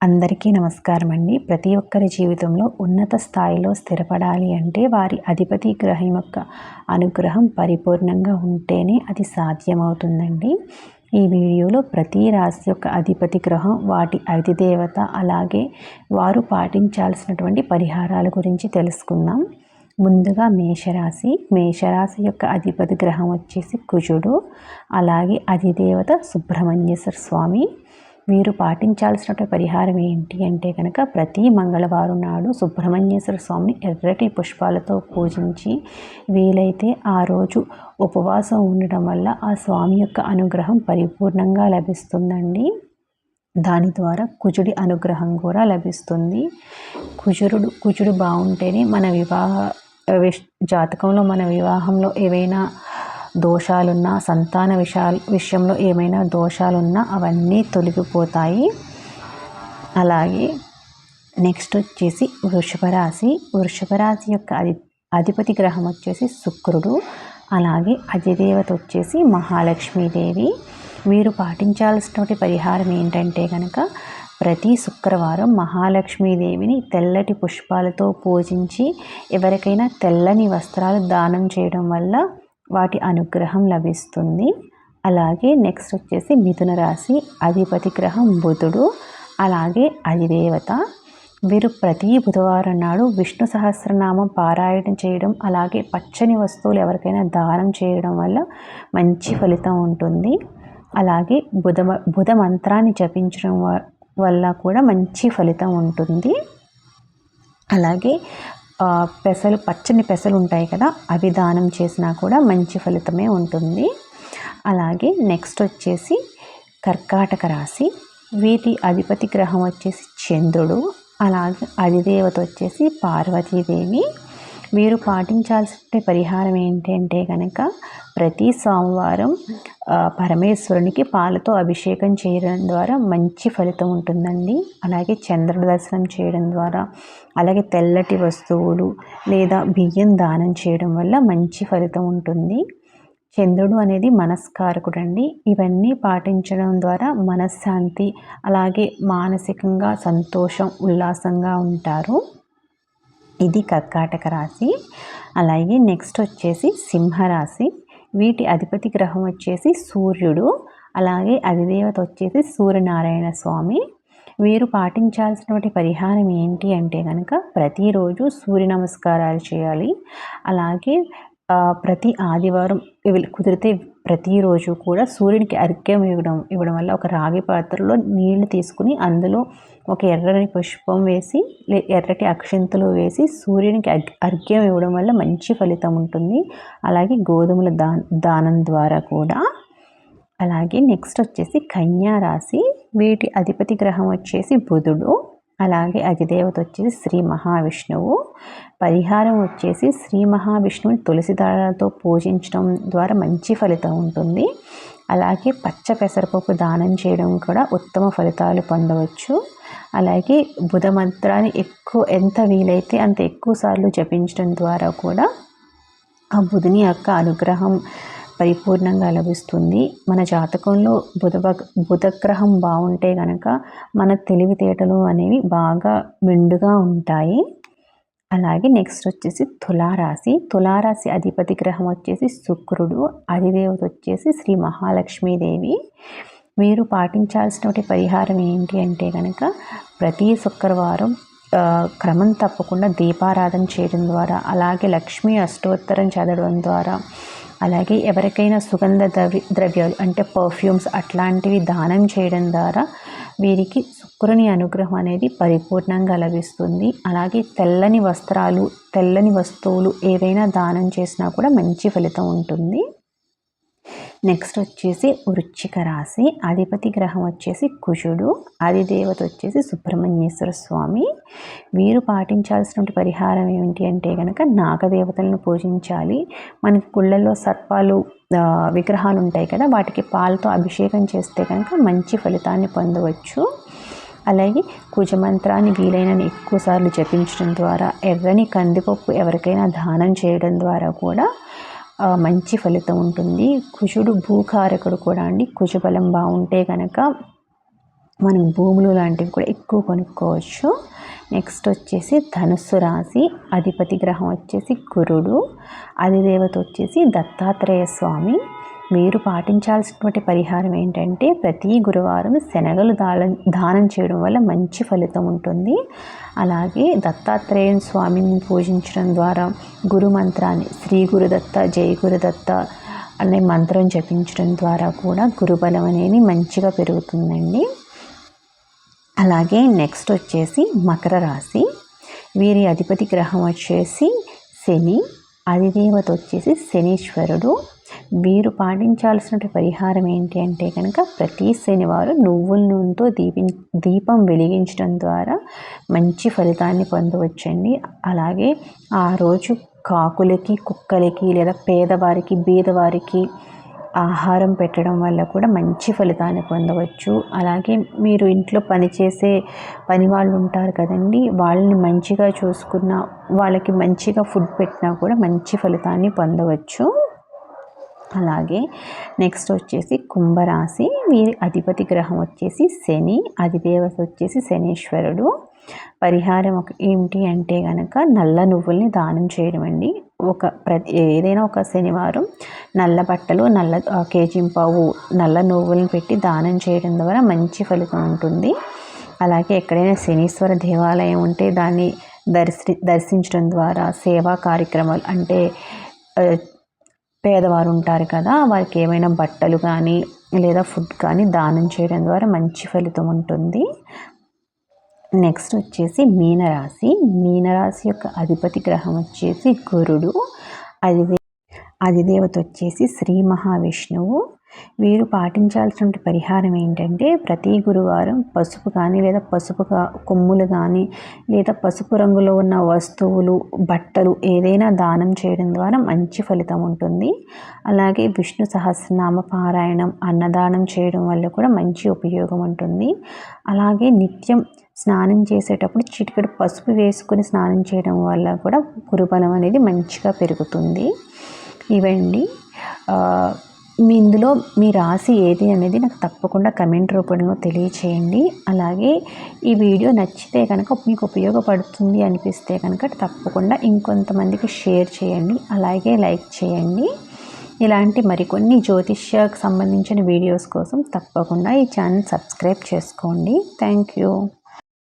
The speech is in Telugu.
అందరికీ నమస్కారం అండి. ప్రతి ఒక్కరి జీవితంలో ఉన్నత స్థాయిలో స్థిరపడాలి అంటే వారి అధిపతి గ్రహం యొక్క అనుగ్రహం పరిపూర్ణంగా ఉంటేనే అది సాధ్యమవుతుందండి. ఈ వీడియోలో ప్రతి రాశి యొక్క అధిపతి గ్రహం, వాటి అధిదేవత, అలాగే వారు పాటించాల్సినటువంటి పరిహారాల గురించి తెలుసుకుందాం. ముందుగా మేషరాశి యొక్క అధిపతి గ్రహం వచ్చేసి కుజుడు, అలాగే అధిదేవత సుబ్రహ్మణ్యేశ్వర స్వామి. వీరు పాటించాల్సిన పరిహారం ఏంటి అంటే కనుక ప్రతి మంగళవారం నాడు సుబ్రహ్మణ్యేశ్వర స్వామిని ఎర్రటి పుష్పాలతో పూజించి వీలైతే ఆ రోజు ఉపవాసం ఉండడం వల్ల ఆ స్వామి యొక్క అనుగ్రహం పరిపూర్ణంగా లభిస్తుందండి. దాని ద్వారా కుజుడి అనుగ్రహం కూడా లభిస్తుంది. కుజుడు బాగుంటేనే మన జాతకంలో మన వివాహంలో ఏవైనా దోషాలున్నా, సంతాన విషయంలో ఏమైనా దోషాలున్నా అవన్నీ తొలగిపోతాయి. అలాగే నెక్స్ట్ వచ్చేసి వృషభ రాశి యొక్క అధిపతి గ్రహం వచ్చేసి శుక్రుడు, అలాగే అధిదేవత వచ్చేసి మహాలక్ష్మీదేవి. మీరు పాటించాల్సినటువంటి పరిహారం ఏంటంటే కనుక ప్రతి శుక్రవారం మహాలక్ష్మీదేవిని తెల్లటి పుష్పాలతో పూజించి ఎవరికైనా తెల్లని వస్త్రాలు దానం చేయడం వల్ల వాటి అనుగ్రహం లభిస్తుంది. అలాగే నెక్స్ట్ వచ్చేసి మిథున రాశి అధిపతి గ్రహం బుధుడు, అలాగే అధిదేవత. వీరు ప్రతి బుధవారం నాడు విష్ణు సహస్రనామం పారాయణం చేయడం, అలాగే పచ్చని వస్తువులు ఎవరికైనా దానం చేయడం వల్ల మంచి ఫలితం ఉంటుంది. అలాగే బుధ మంత్రాన్ని జపించడం వల్ల కూడా మంచి ఫలితం ఉంటుంది. అలాగే పచ్చని పెసలు ఉంటాయి కదా, అవి దానం చేసినా కూడా మంచి ఫలితమే ఉంటుంది. అలాగే నెక్స్ట్ వచ్చేసి కర్కాటక రాశి. వీటి అధిపతి గ్రహం వచ్చేసి చంద్రుడు, అలాగే అధిదేవత వచ్చేసి పార్వతీదేవి. వీరు పాటించాల్సిన పరిహారం ఏంటంటే కనుక ప్రతి సోమవారం పరమేశ్వరునికి పాలతో అభిషేకం చేయడం ద్వారా మంచి ఫలితం ఉంటుందండి. అలాగే చంద్రుడి దర్శనం చేయడం ద్వారా, అలాగే తెల్లటి వస్తువులు లేదా బియ్యం దానం చేయడం వల్ల మంచి ఫలితం ఉంటుంది. చంద్రుడు అనేది మనస్కారకుడు అండి. ఇవన్నీ పాటించడం ద్వారా మనశ్శాంతి, అలాగే మానసికంగా సంతోషం, ఉల్లాసంగా ఉంటారు. ఇది కర్కాటక రాశి. అలాగే నెక్స్ట్ వచ్చేసి సింహరాశి. వీటి అధిపతి గ్రహం వచ్చేసి సూర్యుడు, అలాగే అధిదేవత వచ్చేసి సూర్యనారాయణ స్వామి. వీరు పాటించాల్సినటువంటి పరిహారం ఏంటి అంటే కనుక ప్రతిరోజు సూర్య నమస్కారాలు చేయాలి. అలాగే ప్రతి ఆదివారం కుదిరితే ప్రతిరోజు కూడా సూర్యునికి అర్ఘ్యం ఇవ్వడం వల్ల ఒక రాగి పాత్రలో నీళ్లు తీసుకుని అందులో ఒక ఎర్రని పుష్పం వేసి ఎర్రటి అక్షింతలు వేసి సూర్యునికి అర్ఘ్యం ఇవ్వడం వల్ల మంచి ఫలితం ఉంటుంది. అలాగే గోధుమల దానం ద్వారా కూడా. అలాగే నెక్స్ట్ వచ్చేసి కన్యా రాశి. వీటి అధిపతి గ్రహం వచ్చేసి బుధుడు, అలాగే అధిదేవత వచ్చేసి శ్రీ మహావిష్ణువు. పరిహారం వచ్చేసి శ్రీ మహావిష్ణువుని తులసి దళాలతో పూజించడం ద్వారా మంచి ఫలితం ఉంటుంది. అలాగే పచ్చ పెసరపప్పు దానం చేయడం కూడా ఉత్తమ ఫలితాలు పొందవచ్చు. అలాగే బుధ మంత్రాన్ని ఎంత వీలైతే అంత ఎక్కువ సార్లు జపించడం ద్వారా కూడా ఆ బుధుని యొక్క అనుగ్రహం పరిపూర్ణంగా లభిస్తుంది. మన జాతకంలో బుధగ్రహం బాగుంటే కనుక మన తెలివితేటలు అనేవి బాగా మెండుగా ఉంటాయి. అలాగే నెక్స్ట్ వచ్చేసి తులారాశి అధిపతి గ్రహం వచ్చేసి శుక్రుడు, అధిదేవత వచ్చేసి శ్రీ మహాలక్ష్మీదేవి. మీరు పాటించాల్సినటువంటి పరిహారం ఏంటి అంటే కనుక ప్రతి శుక్రవారం క్రమం తప్పకుండా దీపారాధన చేయడం ద్వారా, అలాగే లక్ష్మీ అష్టోత్తరం చదవడం ద్వారా, అలాగే ఎవరికైనా సుగంధ ద్రవ్యాలు అంటే పర్ఫ్యూమ్స్ అట్లాంటివి దానం చేయడం ద్వారా వీరికి శుక్రుని అనుగ్రహం అనేది పరిపూర్ణంగా లభిస్తుంది. అలాగే తెల్లని వస్తువులు ఏవైనా దానం చేసినా కూడా మంచి ఫలితం ఉంటుంది. నెక్స్ట్ వచ్చేసి వృశ్చిక రాశి. అధిపతి గ్రహం వచ్చేసి కుజుడు, అధిదేవత వచ్చేసి సుబ్రహ్మణ్యేశ్వర స్వామి. వీరు పాటించాల్సిన పరిహారం ఏమిటి అంటే కనుక నాగదేవతలను పూజించాలి. మనకి గుళ్ళల్లో సర్పాలు విగ్రహాలు ఉంటాయి కదా, వాటికి పాలతో అభిషేకం చేస్తే కనుక మంచి ఫలితాన్ని పొందవచ్చు. అలాగే కుజమంత్రాన్ని వీలైనన్ని ఎక్కువసార్లు జపించడం ద్వారా, ఎర్రని కందిపప్పు ఎవరికైనా దానం చేయడం ద్వారా కూడా మంచి ఫలితం ఉంటుంది. కుజుడు భూకారకుడు కూడా అండి. కుజబలం బాగుంటే కనుక మనం భూములు లాంటివి కూడా ఎక్కువ కొనుక్కోవచ్చు. నెక్స్ట్ వచ్చేసి ధనుస్సు రాశి, అధిపతి గ్రహం వచ్చేసి గురుడు, అధిదేవత వచ్చేసి దత్తాత్రేయ స్వామి. మీరు పాటించాల్సినటువంటి పరిహారం ఏంటంటే ప్రతి గురువారం శనగలు దానం చేయడం వల్ల మంచి ఫలితం ఉంటుంది. అలాగే దత్తాత్రేయ స్వామిని పూజించడం ద్వారా గురు మంత్రాన్ని శ్రీ గురుదత్త జై గురుదత్త అనే మంత్రం జపించడం ద్వారా కూడా గురుబలం అనేది మంచిగా పెరుగుతుందండి. అలాగే నెక్స్ట్ వచ్చేసి మకర రాశి, వీరి అధిపతి గ్రహం వచ్చేసి శని, అధిదేవత వచ్చేసి శనీశ్వరుడు. వీరు పాటించాల్సిన పరిహారం ఏంటి అంటే కనుక ప్రతి శనివారం నువ్వుల నూనెతో దీపం వెలిగించడం ద్వారా మంచి ఫలితాన్ని పొందవచ్చండి. అలాగే ఆ రోజు కాకులకి, కుక్కలకి లేదా పేదవారికి, బీదవారికి ఆహారం పెట్టడం వల్ల కూడా మంచి ఫలితాన్ని పొందవచ్చు. అలాగే మీరు ఇంట్లో పనిచేసే పని వాళ్ళు ఉంటారు కదండి, వాళ్ళని మంచిగా చూసుకున్న, వాళ్ళకి మంచిగా ఫుడ్ పెట్టినా కూడా మంచి ఫలితాన్ని పొందవచ్చు. అలాగే నెక్స్ట్ వచ్చేసి కుంభరాశి, వీరి అధిపతి గ్రహం వచ్చేసి శని, అధిదేవత వచ్చేసి శనీశ్వరుడు. పరిహారం ఏమిటి అంటే కనుక నల్ల నువ్వుల్ని దానం చేయడం అండి. ఏదైనా ఒక శనివారం నల్ల బట్టలు, నల్ల కేజీంపావు నల్ల నువ్వులను పెట్టి దానం చేయడం ద్వారా మంచి ఫలితం ఉంటుంది. అలాగే ఎక్కడైనా శనీశ్వర దేవాలయం ఉంటే దాన్ని దర్శించడం ద్వారా సేవా కార్యక్రమాలు, అంటే పేదవారు ఉంటారు కదా, వారికి ఏమైనా బట్టలు కానీ లేదా ఫుడ్ కానీ దానం చేయడం ద్వారా మంచి ఫలితం ఉంటుంది. నెక్స్ట్ వచ్చేసి మీనరాశి, మీనరాశి యొక్క అధిపతి గ్రహం వచ్చేసి గురుడు, అధిదేవత వచ్చేసి శ్రీ మహావిష్ణువు. వీరు పాటించాల్సిన పరిహారం ఏంటంటే ప్రతి గురువారం పసుపు కానీ లేదా పసుపు కొమ్ములు కానీ లేదా పసుపు రంగులో ఉన్న వస్తువులు, బట్టలు ఏదైనా దానం చేయడం ద్వారా మంచి ఫలితం ఉంటుంది. అలాగే విష్ణు సహస్రనామ పారాయణం, అన్నదానం చేయడం వల్ల కూడా మంచి ఉపయోగం ఉంటుంది. అలాగే నిత్యం స్నానం చేసేటప్పుడు చిటికెడు పసుపు వేసుకుని స్నానం చేయడం వల్ల కూడా గురుబలం అనేది మంచిగా పెరుగుతుంది. ఇవండి. ఇందులో మీ రాశి ఏది అనేది నాకు తప్పకుండా కమెంట్ రూపంలో తెలియచేయండి. అలాగే ఈ వీడియో నచ్చితే కనుక, మీకు ఉపయోగపడుతుంది అనిపిస్తే కనుక తప్పకుండా ఇంకొంతమందికి షేర్ చేయండి. అలాగే లైక్ చేయండి. ఇలాంటి మరికొన్ని జ్యోతిష్యకు సంబంధించిన వీడియోస్ కోసం తప్పకుండా ఈ ఛానల్ సబ్స్క్రైబ్ చేసుకోండి. Thank you.